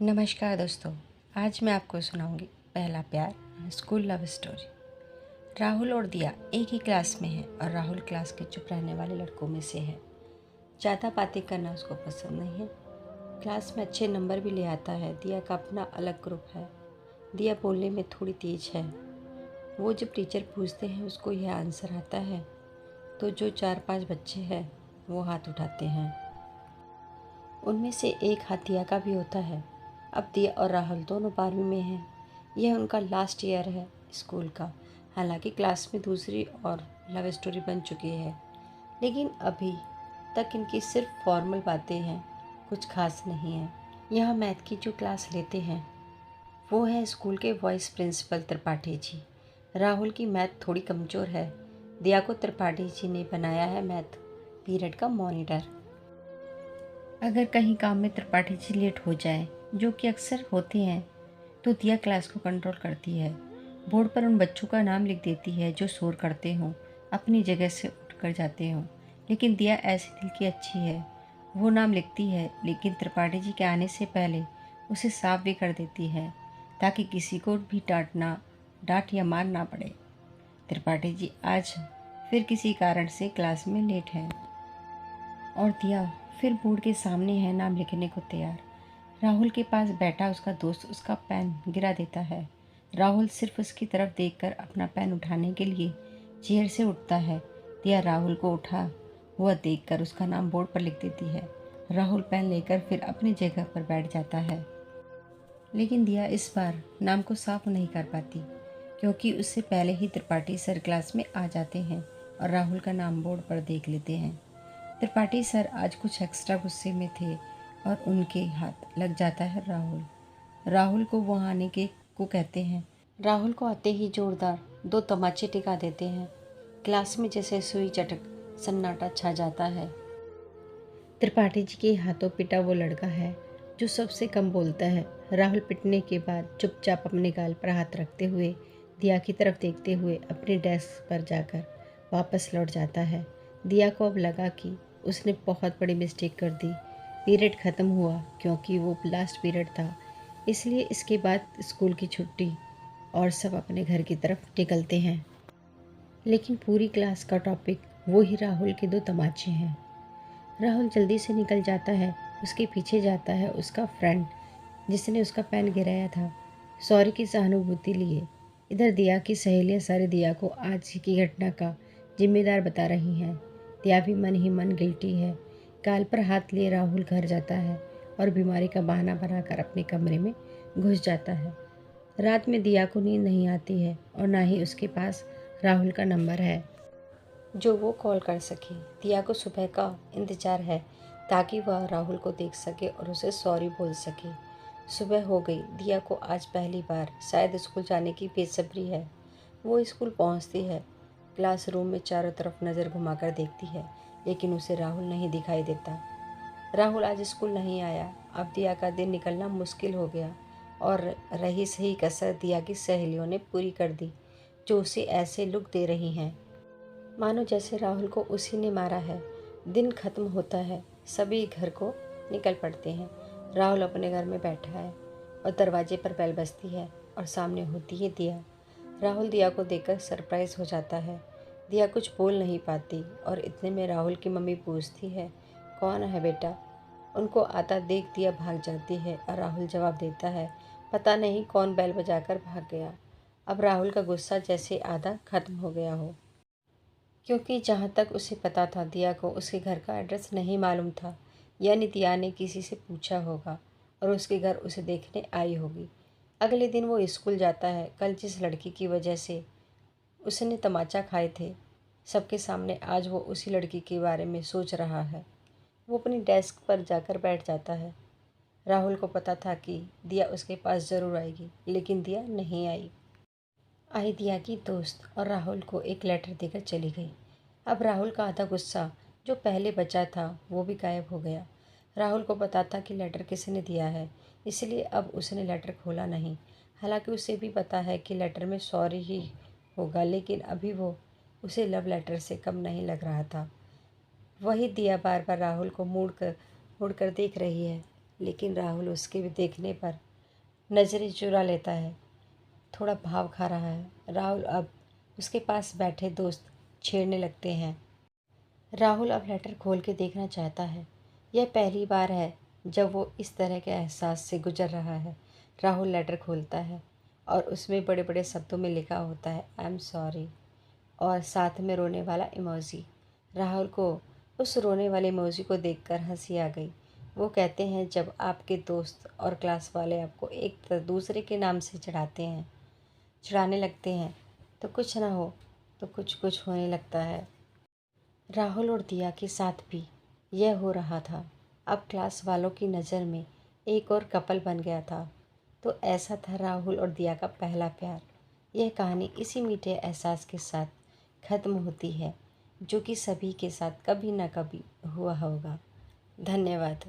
नमस्कार दोस्तों। आज मैं आपको सुनाऊंगी पहला प्यार स्कूल लव स्टोरी। राहुल और दिया एक ही क्लास में हैं और राहुल क्लास के चुप रहने वाले लड़कों में से है। ज़्यादा बातें करना उसको पसंद नहीं है। क्लास में अच्छे नंबर भी ले आता है। दिया का अपना अलग ग्रुप है। दिया बोलने में थोड़ी तेज है। वो जब टीचर पूछते हैं उसको यह आंसर आता है तो जो 4-5 बच्चे हैं वो हाथ उठाते हैं। उनमें से एक हाथ दिया का भी होता है। अब दिया और राहुल दोनों 12वीं में हैं। यह उनका लास्ट ईयर है स्कूल का। हालांकि क्लास में दूसरी और लव स्टोरी बन चुकी है, लेकिन अभी तक इनकी सिर्फ फॉर्मल बातें हैं, कुछ खास नहीं है। यहाँ मैथ की जो क्लास लेते हैं वो है स्कूल के वाइस प्रिंसिपल त्रिपाठी जी। राहुल की मैथ थोड़ी कमज़ोर है। दिया को त्रिपाठी जी ने बनाया है मैथ पीरियड का मॉनिटर। अगर कहीं काम में त्रिपाठी जी लेट हो जाए, जो कि अक्सर होते हैं, तो दिया क्लास को कंट्रोल करती है। बोर्ड पर उन बच्चों का नाम लिख देती है जो शोर करते हों, अपनी जगह से उठकर जाते हों। लेकिन दिया ऐसी दिल की अच्छी है। वो नाम लिखती है, लेकिन त्रिपाठी जी के आने से पहले उसे साफ भी कर देती है, ताकि किसी को भी डांट या मार ना पड़े। त्रिपाठी जी आज फिर किसी कारण से क्लास में लेट है और दिया फिर बोर्ड के सामने है नाम लिखने को तैयार। राहुल के पास बैठा उसका दोस्त उसका पेन गिरा देता है। राहुल सिर्फ उसकी तरफ देखकर अपना पेन उठाने के लिए चेयर से उठता है। दिया राहुल को उठा हुआ देखकर उसका नाम बोर्ड पर लिख देती है। राहुल पेन लेकर फिर अपनी जगह पर बैठ जाता है, लेकिन दिया इस बार नाम को साफ नहीं कर पाती, क्योंकि उससे पहले ही त्रिपाठी सर क्लास में आ जाते हैं और राहुल का नाम बोर्ड पर देख लेते हैं। त्रिपाठी सर आज कुछ एक्स्ट्रा गुस्से में थे और उनके हाथ लग जाता है राहुल। राहुल को वहाँ आने के को कहते हैं। राहुल को आते ही जोरदार 2 तमाचे टिका देते हैं। क्लास में जैसे सुई चटक सन्नाटा छा जाता है। त्रिपाठी जी के हाथों पिटा वो लड़का है जो सबसे कम बोलता है। राहुल पिटने के बाद चुपचाप अपने गाल पर हाथ रखते हुए दिया की तरफ देखते हुए अपने डेस्क पर जाकर वापस लौट जाता है। दिया को अब लगा कि उसने बहुत बड़ी मिस्टेक कर दी। पीरियड ख़त्म हुआ क्योंकि वो लास्ट पीरियड था, इसलिए इसके बाद स्कूल की छुट्टी और सब अपने घर की तरफ निकलते हैं। लेकिन पूरी क्लास का टॉपिक वो ही राहुल के 2 तमाचे हैं। राहुल जल्दी से निकल जाता है। उसके पीछे जाता है उसका फ्रेंड जिसने उसका पेन गिराया था, सॉरी की सहानुभूति लिए। इधर दिया की सहेलियाँ सारे दिया को आज की घटना का जिम्मेदार बता रही हैं। दिया भी मन ही मन गिल्टी है। गाल पर हाथ लिए राहुल घर जाता है और बीमारी का बहाना बनाकर अपने कमरे में घुस जाता है। रात में दिया को नींद नहीं आती है और ना ही उसके पास राहुल का नंबर है जो वो कॉल कर सके। दिया को सुबह का इंतज़ार है ताकि वह राहुल को देख सके और उसे सॉरी बोल सके। सुबह हो गई। दिया को आज पहली बार शायद स्कूल जाने की बेसब्री है। वो स्कूल पहुंचती है। क्लासरूम में चारों तरफ नज़र घुमाकर देखती है, लेकिन उसे राहुल नहीं दिखाई देता। राहुल आज स्कूल नहीं आया। अब दिया का दिन निकलना मुश्किल हो गया और रही सही कसर दिया की सहेलियों ने पूरी कर दी, जो उसे ऐसे लुक दे रही हैं मानो जैसे राहुल को उसी ने मारा है। दिन खत्म होता है। सभी घर को निकल पड़ते हैं। राहुल अपने घर में बैठा है और दरवाजे पर बेल बजती है और सामने होती है दिया। राहुल दिया को देखकर सरप्राइज हो जाता है। दिया कुछ बोल नहीं पाती और इतने में राहुल की मम्मी पूछती है, कौन है बेटा? उनको आता देख दिया भाग जाती है और राहुल जवाब देता है, पता नहीं कौन बेल बजाकर भाग गया। अब राहुल का गुस्सा जैसे आधा खत्म हो गया हो, क्योंकि जहाँ तक उसे पता था दिया को उसके घर का एड्रेस नहीं मालूम था। यानी दिया ने किसी से पूछा होगा और उसके घर उसे देखने आई होगी। अगले दिन वो स्कूल जाता है। कल जिस लड़की की वजह से उसने तमाचा खाए थे, सबके सामने आज वो उसी लड़की के बारे में सोच रहा है। वो अपनी डेस्क पर जाकर बैठ जाता है। राहुल को पता था कि दिया उसके पास ज़रूर आएगी, लेकिन दिया नहीं आई। दिया की दोस्त और राहुल को एक लेटर देकर चली गई। अब राहुल का आधा गुस्सा जो पहले बचा था वो भी गायब हो गया। राहुल को पता था कि लेटर किसने दिया है, इसलिए अब उसने लेटर खोला नहीं। हालांकि उसे भी पता है कि लेटर में सॉरी ही होगा, लेकिन अभी वो उसे लव लेटर से कम नहीं लग रहा था। वही दिया बार बार राहुल को मुड़ कर देख रही है। लेकिन राहुल उसके भी देखने पर नज़रें चुरा लेता है। थोड़ा भाव खा रहा है। राहुल अब उसके पास बैठे दोस्त छेड़ने लगते हैं। राहुल अब लेटर खोल के देखना चाहता है। यह पहली बार है जब वो इस तरह के एहसास से गुजर रहा है। राहुल लेटर खोलता है और उसमें बड़े बड़े शब्दों में लिखा होता है आई एम सॉरी, और साथ में रोने वाला इमोजी। राहुल को उस रोने वाले इमोजी को देखकर हंसी आ गई। वो कहते हैं जब आपके दोस्त और क्लास वाले आपको एक दूसरे के नाम से चिढ़ाने लगते हैं तो कुछ ना हो तो कुछ कुछ होने लगता है। राहुल और दिया के साथ भी यह हो रहा था। अब क्लास वालों की नज़र में एक और कपल बन गया था। तो ऐसा था राहुल और दिया का पहला प्यार। यह कहानी इसी मीठे एहसास के साथ ख़त्म होती है जो कि सभी के साथ कभी ना कभी हुआ होगा। धन्यवाद।